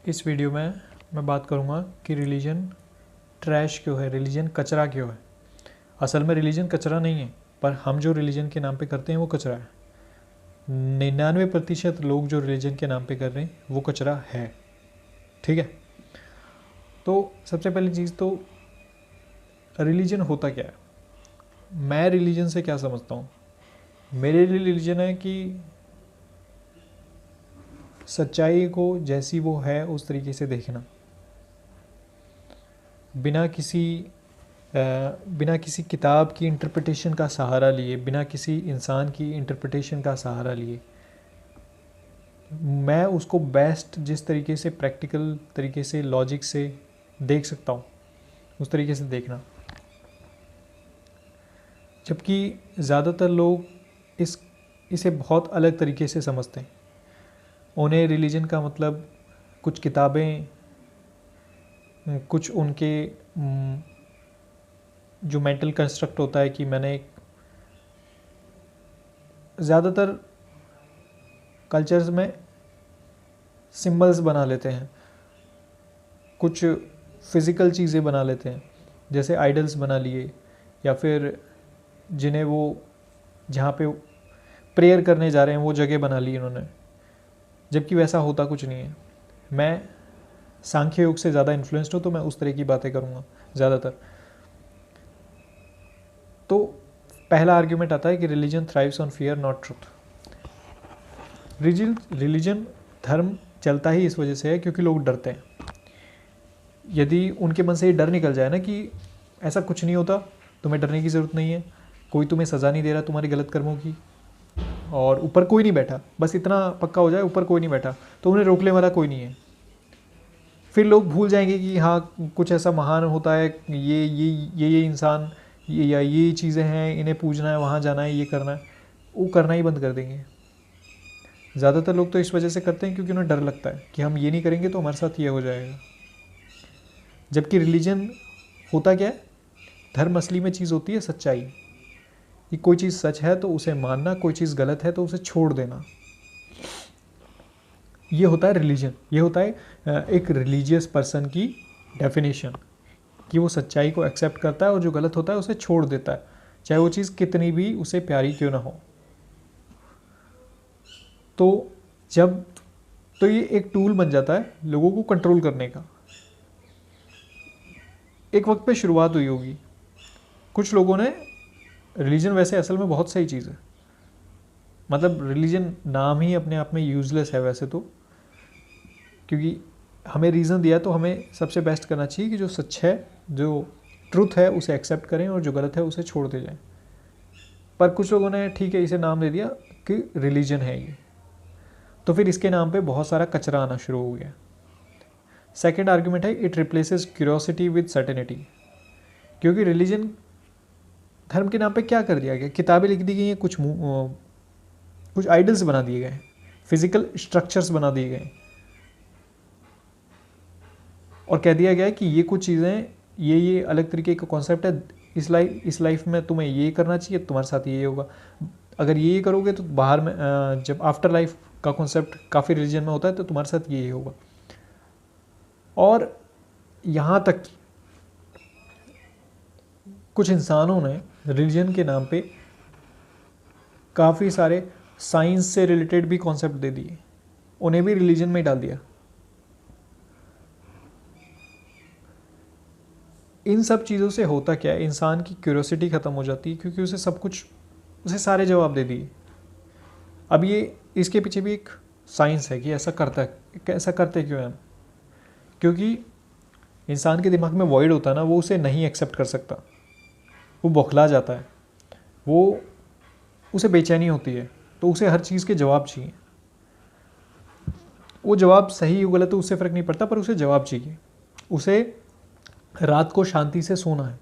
इस वीडियो में मैं बात करूँगा कि रिलीजन ट्रैश क्यों है, रिलीजन कचरा क्यों है। असल में रिलीजन कचरा नहीं है, पर हम जो रिलीजन के नाम पे करते हैं वो कचरा है। 99% लोग जो रिलीजन के नाम पे कर रहे हैं वो कचरा है। ठीक है, तो सबसे पहली चीज़ तो रिलीजन होता क्या है। मैं रिलीजन से क्या समझता हूँ, मेरे लिए रिलीजन है कि सच्चाई को जैसी वो है उस तरीके से देखना, बिना किसी किताब की इंटरप्रिटेशन का सहारा लिए, बिना किसी इंसान की इंटरप्रिटेशन का सहारा लिए, मैं उसको बेस्ट जिस तरीके से प्रैक्टिकल तरीके से लॉजिक से देख सकता हूँ उस तरीके से देखना। जबकि ज़्यादातर लोग इसे बहुत अलग तरीके से समझते हैं। उन्हें रिलीजन का मतलब कुछ किताबें, कुछ उनके जो मेंटल कंस्ट्रक्ट होता है कि मैंने ज़्यादातर कल्चर्स में सिंबल्स बना लेते हैं, कुछ फिज़िकल चीज़ें बना लेते हैं, जैसे आइडल्स बना लिए, या फिर जिन्हें वो जहाँ पे प्रेयर करने जा रहे हैं वो जगह बना ली इन्होंने, जबकि वैसा होता कुछ नहीं है। मैं सांख्य योग से ज़्यादा इन्फ्लुएंस्ड हूँ तो मैं उस तरह की बातें करूँगा ज़्यादातर। तो पहला आर्ग्यूमेंट आता है कि religion thrives on fear not truth. Religion धर्म चलता ही इस वजह से है क्योंकि लोग डरते हैं। यदि उनके मन से ये डर निकल जाए ना कि ऐसा कुछ नहीं होता, तुम्हें डरने की ज़रूरत नहीं है, कोई तुम्हें सज़ा नहीं दे रहा तुम्हारे गलत कर्मों की, और ऊपर कोई नहीं बैठा, बस इतना पक्का हो जाए ऊपर कोई नहीं बैठा तो उन्हें रोकने वाला कोई नहीं है, फिर लोग भूल जाएंगे कि हाँ कुछ ऐसा महान होता है, ये इंसान, ये चीज़ें हैं, इन्हें पूजना है, वहाँ जाना है, ये करना है, वो करना ही बंद कर देंगे। ज़्यादातर लोग तो इस वजह से करते हैं क्योंकि उन्हें डर लगता है कि हम ये नहीं करेंगे तो हमारे साथ ये हो जाएगा। जबकि रिलीजन होता क्या है, धर्म असली में चीज़ होती है सच्चाई, कि कोई चीज़ सच है तो उसे मानना, कोई चीज़ गलत है तो उसे छोड़ देना। ये होता है रिलीजन, ये होता है एक रिलीजियस पर्सन की डेफिनेशन, कि वो सच्चाई को एक्सेप्ट करता है और जो गलत होता है उसे छोड़ देता है, चाहे वो चीज़ कितनी भी उसे प्यारी क्यों ना हो। तो ये एक टूल बन जाता है लोगों को कंट्रोल करने का। एक वक्त पे शुरुआत हुई होगी, कुछ लोगों ने रिलीजन, वैसे असल में बहुत सही चीज़ है, मतलब रिलीजन नाम ही अपने आप में यूज़लेस है वैसे तो, क्योंकि हमें रीज़न दिया तो हमें सबसे बेस्ट करना चाहिए कि जो सच है, जो ट्रुथ है उसे एक्सेप्ट करें और जो गलत है उसे छोड़ दे जाएं। पर कुछ लोगों ने ठीक है इसे नाम दे दिया कि रिलीजन है ये, तो फिर इसके नाम पे बहुत सारा कचरा आना शुरू हो गया। सेकेंड आर्ग्यूमेंट है it replaces curiosity with certainty. क्योंकि रिलीजन धर्म के नाम पे क्या कर दिया गया, किताबें लिख दी गई हैं, कुछ आइडल्स बना दिए गए, फिजिकल स्ट्रक्चर्स बना दिए गए, और कह दिया गया है कि ये कुछ चीज़ें, ये अलग तरीके का कॉन्सेप्ट है, इस लाइफ में तुम्हें ये करना चाहिए, तुम्हारे साथ ये होगा, अगर ये करोगे तो बाहर में जब आफ्टर लाइफ का कॉन्सेप्ट काफ़ी रिलीजन में होता है तो तुम्हारे साथ ये होगा। और यहाँ तक कुछ इंसानों ने रिलीजन के नाम पे काफ़ी सारे साइंस से रिलेटेड भी कॉन्सेप्ट दे दिए, उन्हें भी रिलीजन में डाल दिया। इन सब चीज़ों से होता क्या है, इंसान की क्यूरियोसिटी ख़त्म हो जाती है क्योंकि उसे सारे जवाब दे दिए। अब ये इसके पीछे भी एक साइंस है कि ऐसा करते क्यों हैं। क्योंकि इंसान के दिमाग में वॉइड होता है ना, वो उसे नहीं एक्सेप्ट कर सकता, वो बौखला जाता है, उसे बेचैनी होती है, तो उसे हर चीज़ के जवाब चाहिए। वो जवाब सही हो गलत तो उससे फ़र्क नहीं पड़ता, पर उसे जवाब चाहिए, उसे रात को शांति से सोना है,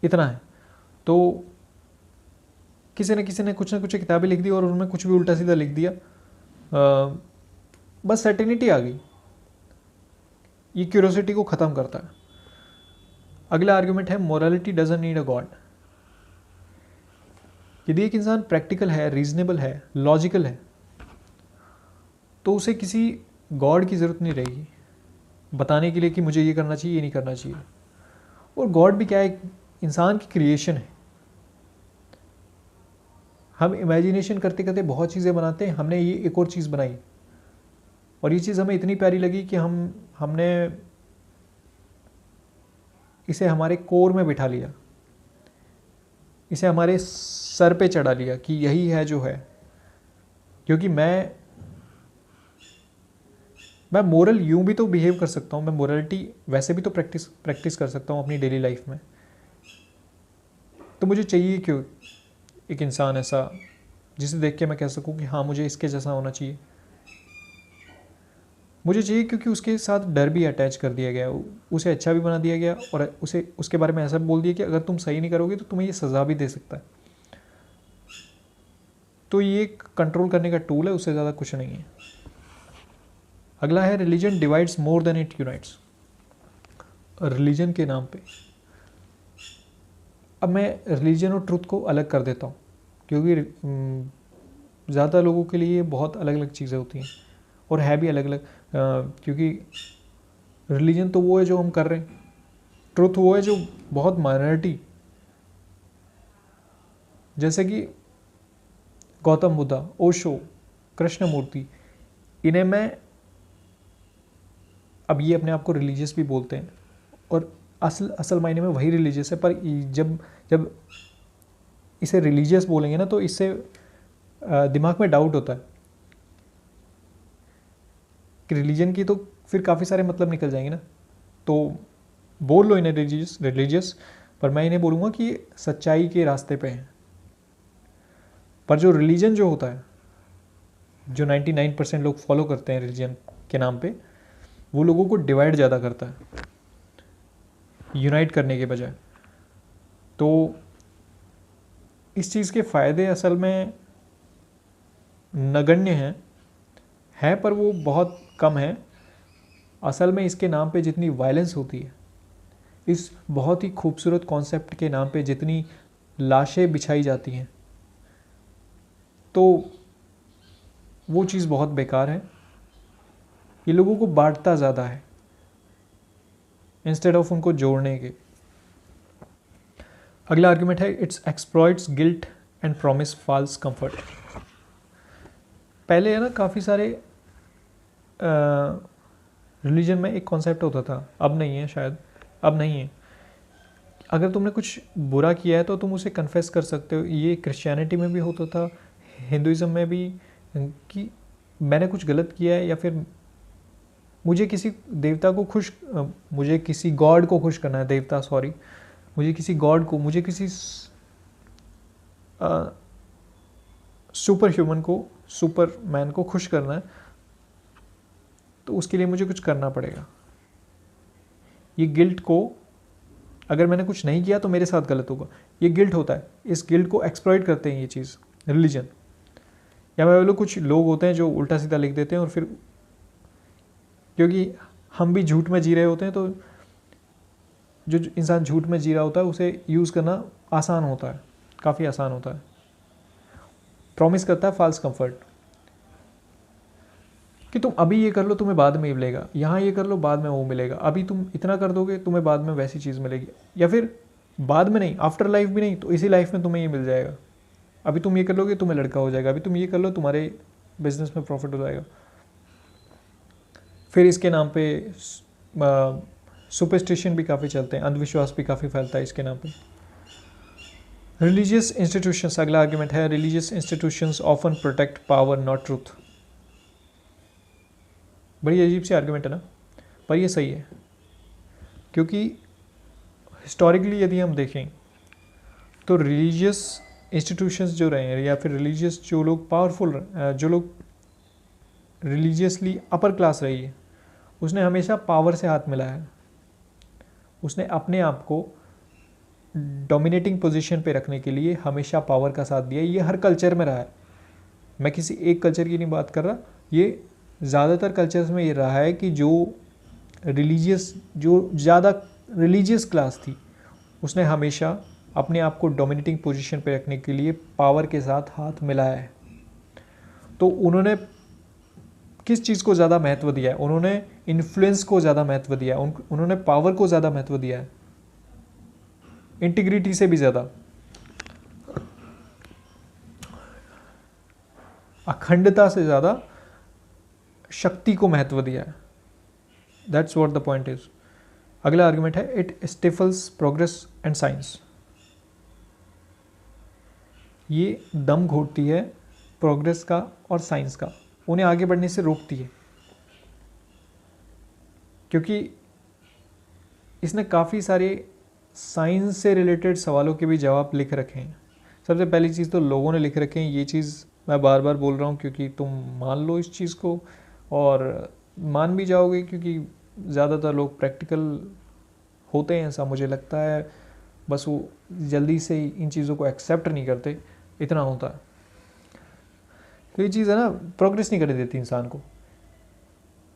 इतना है। तो किसी न कुछ किताबें लिख दी और उनमें कुछ भी उल्टा सीधा लिख दिया, बस सर्टेनिटी आ गई। ये क्यूरियोसिटी को ख़त्म करता है। अगला आर्गुमेंट है morality doesn't need a God. यदि एक इंसान प्रैक्टिकल है, रीजनेबल है, लॉजिकल है, तो उसे किसी गॉड की ज़रूरत नहीं रहेगी बताने के लिए कि मुझे ये करना चाहिए, ये नहीं करना चाहिए। और गॉड भी क्या है, एक इंसान की क्रिएशन है। हम इमेजिनेशन करते करते बहुत चीज़ें बनाते हैं, हमने ये एक और चीज़ बनाई और ये चीज़ हमें इतनी प्यारी लगी कि हमने इसे हमारे कोर में बिठा लिया, इसे हमारे सर पे चढ़ा लिया कि यही है जो है। क्योंकि मैं मोरल यूं भी तो बिहेव कर सकता हूँ, मैं मोरलिटी वैसे भी तो प्रैक्टिस कर सकता हूँ अपनी डेली लाइफ में। तो मुझे चाहिए क्यों एक इंसान ऐसा जिसे देख के मैं कह सकूँ कि हाँ मुझे इसके जैसा होना चाहिए। मुझे चाहिए क्योंकि उसके साथ डर भी अटैच कर दिया गया, उसे अच्छा भी बना दिया गया और उसे उसके बारे में ऐसा बोल दिया कि अगर तुम सही नहीं करोगे तो तुम्हें ये सज़ा भी दे सकता है। तो ये एक कंट्रोल करने का टूल है, उससे ज़्यादा कुछ नहीं है। अगला है religion divides more than it unites. Religion के नाम पे अब मैं रिलीजन और ट्रुथ को अलग कर देता हूँ, क्योंकि ज़्यादा लोगों के लिए बहुत अलग अलग चीज़ें होती हैं और है भी अलग अलग। क्योंकि रिलीजन तो वो है जो हम कर रहे हैं, ट्रुथ वो है जो बहुत माइनॉरिटी, जैसे कि गौतम बुद्धा, ओशो, कृष्णमूर्ति, इन्हें मैं, अब ये अपने आप को रिलीजियस भी बोलते हैं और असल मायने में वही रिलीजियस है, पर जब इसे रिलीजियस बोलेंगे ना तो इससे दिमाग में डाउट होता है कि रिलीजन की तो फिर काफ़ी सारे मतलब निकल जाएंगे ना। तो बोल लो इन्हें रिलीजियस, पर मैं इन्हें बोलूँगा कि सच्चाई के रास्ते पे हैं। पर जो रिलीजन जो होता है, जो 99% लोग फॉलो करते हैं रिलीजन के नाम पे, वो लोगों को डिवाइड ज़्यादा करता है यूनाइट करने के बजाय। तो इस चीज़ के फ़ायदे असल में नगण्य हैं पर वो बहुत कम है। असल में इसके नाम पे जितनी वायलेंस होती है, इस बहुत ही खूबसूरत कॉन्सेप्ट के नाम पे जितनी लाशें बिछाई जाती हैं, तो वो चीज़ बहुत बेकार है। ये लोगों को बांटता ज़्यादा है इंस्टेड ऑफ उनको जोड़ने के। अगला आर्गुमेंट है it's exploits guilt and promise false comfort. पहले है ना काफ़ी सारे रिलीजन में एक कॉन्सेप्ट होता था, अब नहीं है, शायद अब नहीं है। अगर तुमने कुछ बुरा किया है तो तुम उसे कन्फेस कर सकते हो। ये क्रिश्चियनिटी में भी होता था, हिंदुइज्म में भी, कि मैंने कुछ गलत किया है या फिर मुझे किसी देवता को मुझे किसी गॉड को खुश करना है, देवता सॉरी, मुझे किसी गॉड को, मुझे किसी सुपर ह्यूमन को, सुपरमैन को खुश करना है, तो उसके लिए मुझे कुछ करना पड़ेगा। ये गिल्ट को, अगर मैंने कुछ नहीं किया तो मेरे साथ गलत होगा, ये गिल्ट होता है। इस गिल्ट को एक्सप्लॉइट करते हैं ये चीज़ रिलीजन। या मैं बोलूँ कुछ लोग होते हैं जो उल्टा सीधा लिख देते हैं और फिर क्योंकि हम भी झूठ में जी रहे होते हैं, तो जो इंसान झूठ में जी रहा होता है उसे यूज़ करना आसान होता है, काफ़ी आसान होता है। प्रॉमिस करता है फॉल्स कंफर्ट कि तुम अभी ये कर लो तुम्हें बाद में ये मिलेगा, यहाँ ये कर लो बाद में वो मिलेगा, अभी तुम इतना कर दोगे तुम्हें बाद में वैसी चीज़ मिलेगी, या फिर बाद में नहीं, आफ्टर लाइफ भी नहीं तो इसी लाइफ में तुम्हें ये मिल जाएगा। अभी तुम ये कर लोगे तुम्हें लड़का हो जाएगा, अभी तुम ये कर लो तुम्हारे बिजनेस में प्रॉफिट हो जाएगा। फिर इसके नाम पे सुपरस्टिशन भी काफ़ी चलते हैं, अंधविश्वास भी काफ़ी फैलता है इसके नाम पे। रिलीजियस इंस्टीट्यूशंस, अगला आर्ग्यूमेंट है religious institutions often protect power not truth. बड़ी अजीब सी आर्ग्यूमेंट है ना, पर ये सही है। क्योंकि हिस्टोरिकली यदि हम देखें तो रिलीजियस इंस्टीट्यूशंस जो रहे हैं या फिर रिलीजियस जो लोग पावरफुल, जो लोग रिलीजियसली अपर क्लास रही है, उसने हमेशा पावर से हाथ मिलाया है। उसने अपने आप को डोमिनेटिंग पोजीशन पे रखने के लिए हमेशा पावर का साथ दिया। ये हर कल्चर में रहा है, मैं किसी एक कल्चर की नहीं बात कर रहा, ये ज़्यादातर कल्चर्स में ये रहा है कि जो ज़्यादा रिलीजियस क्लास थी उसने हमेशा अपने आप को डोमिनेटिंग पोजीशन पे रखने के लिए पावर के साथ हाथ मिलाया है। तो उन्होंने किस चीज़ को ज़्यादा महत्व दिया है? उन्होंने इन्फ्लुएंस को ज़्यादा महत्व दिया है, उन्होंने पावर को ज़्यादा महत्व दिया है, इंटीग्रिटी से भी ज़्यादा, अखंडता से ज़्यादा शक्ति को महत्व दिया है। That's what the point is. अगला आर्गुमेंट है इट स्टिफल्स प्रोग्रेस एंड साइंस। ये दम घोटती है प्रोग्रेस का और साइंस का, उन्हें आगे बढ़ने से रोकती है, क्योंकि इसने काफ़ी सारे साइंस से रिलेटेड सवालों के भी जवाब लिख रखे हैं। सबसे पहली चीज़ तो लोगों ने लिख रखे हैं, ये चीज़ मैं बार बार बोल रहा हूँ क्योंकि तुम मान लो इस चीज़ को और मान भी जाओगे, क्योंकि ज़्यादातर लोग प्रैक्टिकल होते हैं ऐसा मुझे लगता है, बस वो जल्दी से इन चीज़ों को एक्सेप्ट नहीं करते, इतना होता है। तो ये चीज़ है ना, प्रोग्रेस नहीं करने देती इंसान को,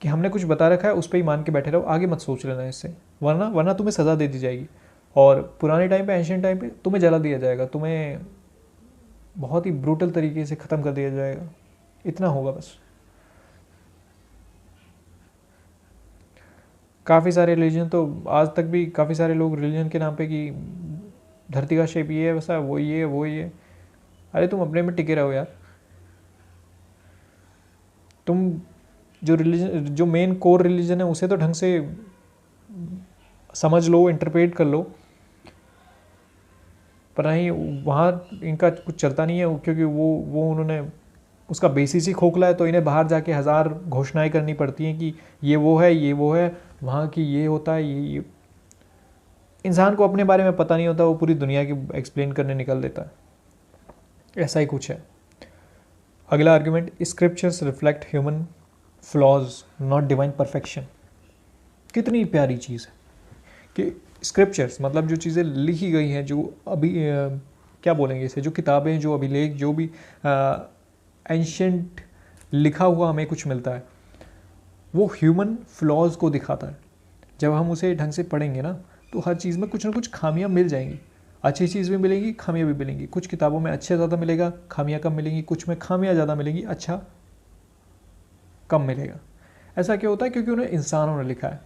कि हमने कुछ बता रखा है उस पर ही मान के बैठे रहो, आगे मत सोच लेना इससे, वरना तुम्हें सज़ा दे दी जाएगी। और पुराने टाइम पे, एंशिएंट टाइम पे तुम्हें जला दिया जाएगा, तुम्हें बहुत ही ब्रूटल तरीके से ख़त्म कर दिया जाएगा, इतना होगा बस। काफ़ी सारे रिलीजन तो आज तक भी, काफ़ी सारे लोग रिलीजन के नाम पे कि धरती का शेप ये है, वैसा वो ये है, वो ये। अरे तुम अपने में टिके रहो यार, तुम जो रिलीजन, जो मेन कोर रिलीजन है उसे तो ढंग से समझ लो, इंटरप्रेट कर लो, पर नहीं वहाँ इनका कुछ चलता नहीं है, क्योंकि वो उन्होंने उसका बेसिस ही खोखला है, तो इन्हें बाहर जाके हज़ार घोषणाएं करनी पड़ती हैं कि ये वो है, ये वो है, वहाँ की ये होता है, ये। इंसान को अपने बारे में पता नहीं होता, वो पूरी दुनिया की एक्सप्लेन करने निकल देता है, ऐसा ही कुछ है। अगला argument, scriptures reflect human flaws not divine perfection. कितनी प्यारी चीज़ है कि स्क्रिप्चर्स मतलब जो चीज़ें लिखी गई हैं, जो अभी क्या बोलेंगे इसे, जो किताबें, जो अभिलेख, जो भी एंशिएंट लिखा हुआ हमें कुछ मिलता है, वो ह्यूमन फ्लॉज को दिखाता है। जब हम उसे ढंग से पढ़ेंगे ना, तो हर चीज़ में कुछ ना कुछ खामियां मिल जाएंगी, अच्छी चीज़ भी मिलेंगी, खामियां भी मिलेंगी। कुछ किताबों में अच्छे ज़्यादा मिलेगा, खामियां कम मिलेंगी, कुछ में खामियां ज़्यादा मिलेंगी, अच्छा कम मिलेगा। ऐसा क्यों होता है? क्योंकि उन्हें इंसानों ने लिखा है।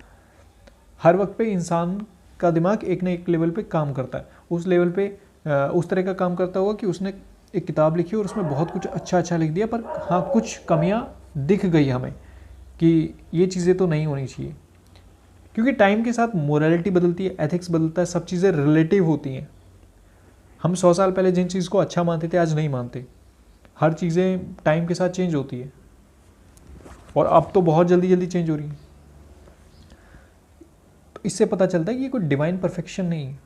हर वक्त पे इंसान का दिमाग एक न एक लेवल पे काम करता है, उस लेवल पे उस तरह का काम करता हुआ कि उसने एक किताब लिखी और उसमें बहुत कुछ अच्छा अच्छा लिख दिया, पर हाँ कुछ कमियां दिख गई हमें कि ये चीज़ें तो नहीं होनी चाहिए। क्योंकि टाइम के साथ मोरालिटी बदलती है, एथिक्स बदलता है, सब चीज़ें रिलेटिव होती हैं। हम 100 साल पहले जिन चीज़ को अच्छा मानते थे आज नहीं मानते। हर चीज़ें टाइम के साथ चेंज होती है, और अब तो बहुत जल्दी जल्दी चेंज हो रही है। तो इससे पता चलता है कि ये कोई डिवाइन परफेक्शन नहीं है।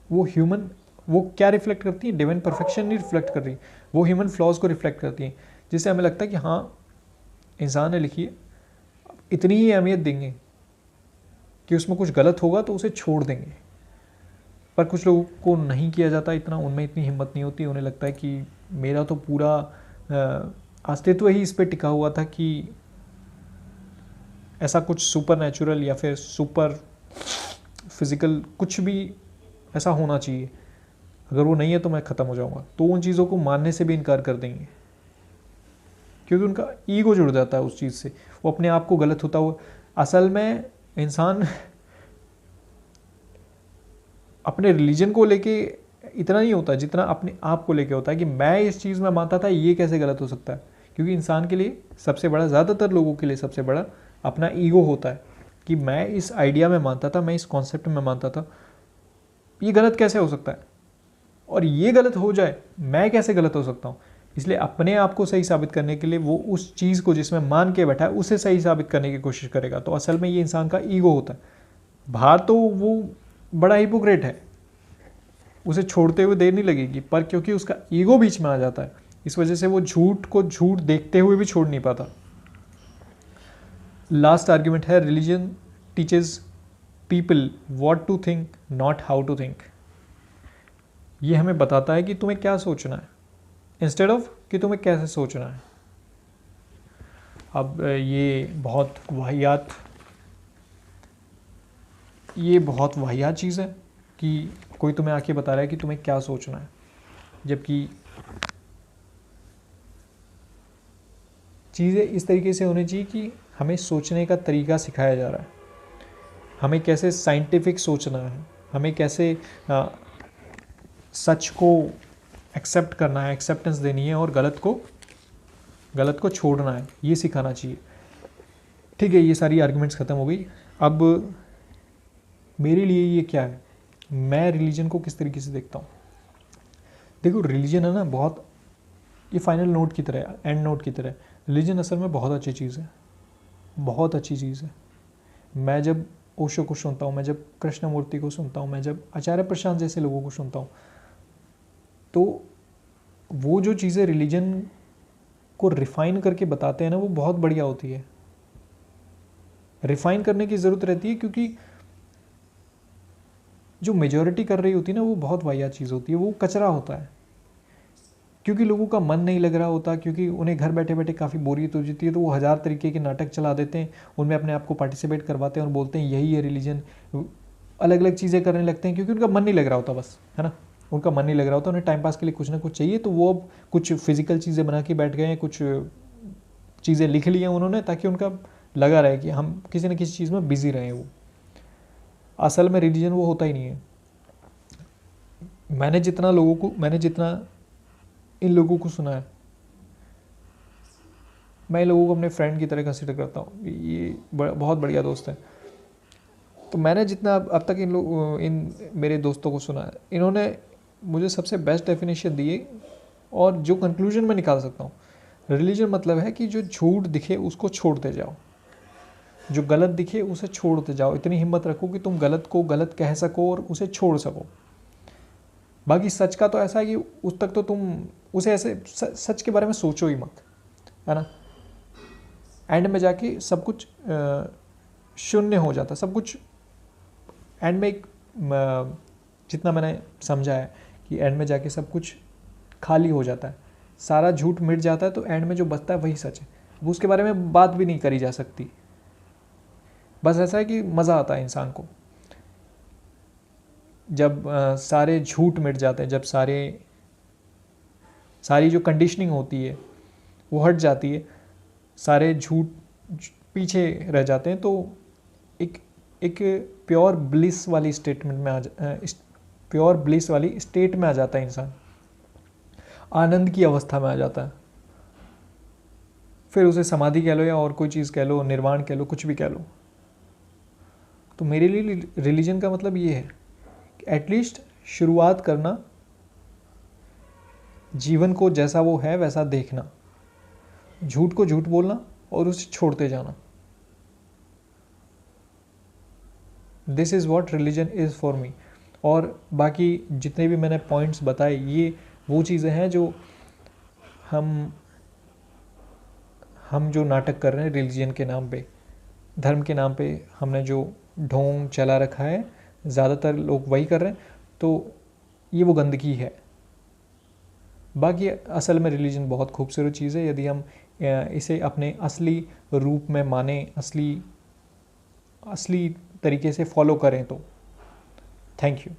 वो ह्यूमन, वो क्या रिफ्लेक्ट करती है? डिवाइन परफेक्शन नहीं रिफ्लेक्ट कर रही, वो ह्यूमन फ्लॉज को रिफ्लेक्ट करती है, जिससे हमें लगता है कि हाँ इंसान ने लिखी है, इतनी ही अहमियत देंगे कि उसमें कुछ गलत होगा तो उसे छोड़ देंगे। पर कुछ लोगों को नहीं किया जाता इतना, उनमें इतनी हिम्मत नहीं होती। उन्हें लगता है कि मेरा तो पूरा अस्तित्व ही इस पे टिका हुआ था कि ऐसा कुछ सुपर नेचुरल या फिर सुपर फिजिकल कुछ भी ऐसा होना चाहिए, अगर वो नहीं है तो मैं ख़त्म हो जाऊंगा। तो उन चीज़ों को मानने से भी इनकार कर देंगे, क्योंकि उनका ईगो जुड़ जाता है उस चीज़ से, वो अपने आप को गलत होता हुआ। असल में इंसान अपने रिलीजन को लेके इतना नहीं होता जितना अपने आप को लेके होता है कि मैं इस चीज़ में मानता था, ये कैसे गलत हो सकता है। क्योंकि इंसान के लिए सबसे बड़ा, ज़्यादातर लोगों के लिए सबसे बड़ा अपना ईगो होता है कि मैं इस आइडिया में मानता था, मैं इस कॉन्सेप्ट में मानता था, ये गलत कैसे हो सकता है, और ये गलत हो जाए मैं कैसे गलत हो सकता हूँ। इसलिए अपने आप को सही साबित करने के लिए वो उस चीज़ को जिसमें मान के बैठा है उसे सही साबित करने की कोशिश करेगा। तो असल में ये इंसान का ईगो होता है। बाहर तो वो बड़ा हिपोक्रेट है, उसे छोड़ते हुए देर नहीं लगेगी, पर क्योंकि उसका ईगो बीच में आ जाता है, इस वजह से वो झूठ को झूठ देखते हुए भी छोड़ नहीं पाता। लास्ट आर्ग्यूमेंट है religion teaches people what to think not how to think. ये हमें बताता है कि तुम्हें क्या सोचना है इंस्टेड ऑफ कि तुम्हें कैसे सोचना है। अब ये बहुत वाहियात चीज़ है कि कोई तुम्हें आके बता रहा है कि तुम्हें क्या सोचना है, जबकि चीज़ें इस तरीके से होनी चाहिए कि हमें सोचने का तरीका सिखाया जा रहा है, हमें कैसे साइंटिफिक सोचना है, हमें कैसे सच को एक्सेप्ट करना है, एक्सेप्टेंस देनी है, और गलत को छोड़ना है, ये सिखाना चाहिए। ठीक है, ये सारी आर्गुमेंट्स ख़त्म हो गई। अब मेरे लिए ये क्या है, मैं रिलीजन को किस तरीके से देखता हूँ। देखो रिलीजन है ना, बहुत ये फाइनल नोट की तरह है, एंड नोट की तरह। रिलीजन असल में बहुत अच्छी चीज़ है, बहुत अच्छी चीज़ है। मैं जब ओशो को सुनता हूँ, मैं जब कृष्णमूर्ति को सुनता हूँ, मैं जब आचार्य प्रशांत जैसे लोगों को सुनता हूँ, तो वो जो चीज़ें रिलीजन को रिफ़ाइन करके बताते हैं ना, वो बहुत बढ़िया होती है। रिफ़ाइन करने की ज़रूरत रहती है, क्योंकि जो मेजॉरिटी कर रही होती है ना, वो बहुत वाहियात चीज़ होती है, वो कचरा होता है, क्योंकि लोगों का मन नहीं लग रहा होता, क्योंकि उन्हें घर बैठे बैठे काफ़ी बोरियत हो जाती है, तो वो हज़ार तरीके के नाटक चला देते हैं, उनमें अपने आप को पार्टिसिपेट करवाते हैं और बोलते हैं यही है रिलीजन। अलग अलग चीज़ें करने लगते हैं, क्योंकि उनका मन नहीं लग रहा होता, बस है ना, उनका मन नहीं लग रहा होता, उन्हें टाइम पास के लिए कुछ ना कुछ चाहिए, तो वो अब कुछ फिजिकल चीज़ें बना के बैठ गए हैं, कुछ चीज़ें लिख ली हैं उन्होंने, ताकि उनका लगा रहे कि हम किसी न किसी चीज़ में बिजी रहें। वो असल में रिलीजन वो होता ही नहीं है। मैंने जितना इन लोगों को सुना है, मैं इन लोगों को अपने फ्रेंड की तरह कंसिडर करता हूँ, ये बहुत बढ़िया दोस्त हैं। तो मैंने जितना अब तक इन मेरे दोस्तों को सुना है, इन्होंने मुझे सबसे बेस्ट डेफिनेशन दी है, और जो कंक्लूजन मैं निकाल सकता हूँ, रिलीजन मतलब है कि जो झूठ दिखे उसको छोड़ते जाओ, जो गलत दिखे उसे छोड़ते जाओ, इतनी हिम्मत रखो कि तुम गलत को गलत कह सको और उसे छोड़ सको। बाकी सच का तो ऐसा है कि उस तक तो तुम उसे ऐसे सच के बारे में सोचो ही मत, है ना। एंड में जाके सब कुछ शून्य हो जाता, सब कुछ एंड में एक जितना मैंने समझा है कि एंड में जाके सब कुछ खाली हो जाता है, सारा झूठ मिट जाता है, तो एंड में जो बचता है वही सच है। अब उसके बारे में बात भी नहीं करी जा सकती, बस ऐसा है कि मज़ा आता है इंसान को जब सारे झूठ मिट जाते हैं, जब सारी जो कंडीशनिंग होती है वो हट जाती है, सारे झूठ पीछे रह जाते हैं, तो एक प्योर ब्लिस वाली स्टेटमेंट में प्योर ब्लिस वाली स्टेट में आ जाता है इंसान, आनंद की अवस्था में आ जाता है। फिर उसे समाधि कह लो या और कोई चीज़ कह लो, निर्वाण कह लो, कुछ भी कह लो। तो मेरे लिए रिलीजन का मतलब ये है कि एटलीस्ट शुरुआत करना, जीवन को जैसा वो है वैसा देखना, झूठ को झूठ बोलना और उसे छोड़ते जाना। This is what religion is for me. और बाकी जितने भी मैंने पॉइंट्स बताए, ये वो चीज़ें हैं जो हम जो नाटक कर रहे हैं रिलीजन के नाम पे, धर्म के नाम पे, हमने जो ढोंग चला रखा है, ज़्यादातर लोग वही कर रहे हैं, तो ये वो गंदगी है। बाकी असल में रिलीजन बहुत खूबसूरत चीज़ है, यदि हम इसे अपने असली रूप में माने, असली तरीके से फॉलो करें तो। Thank you.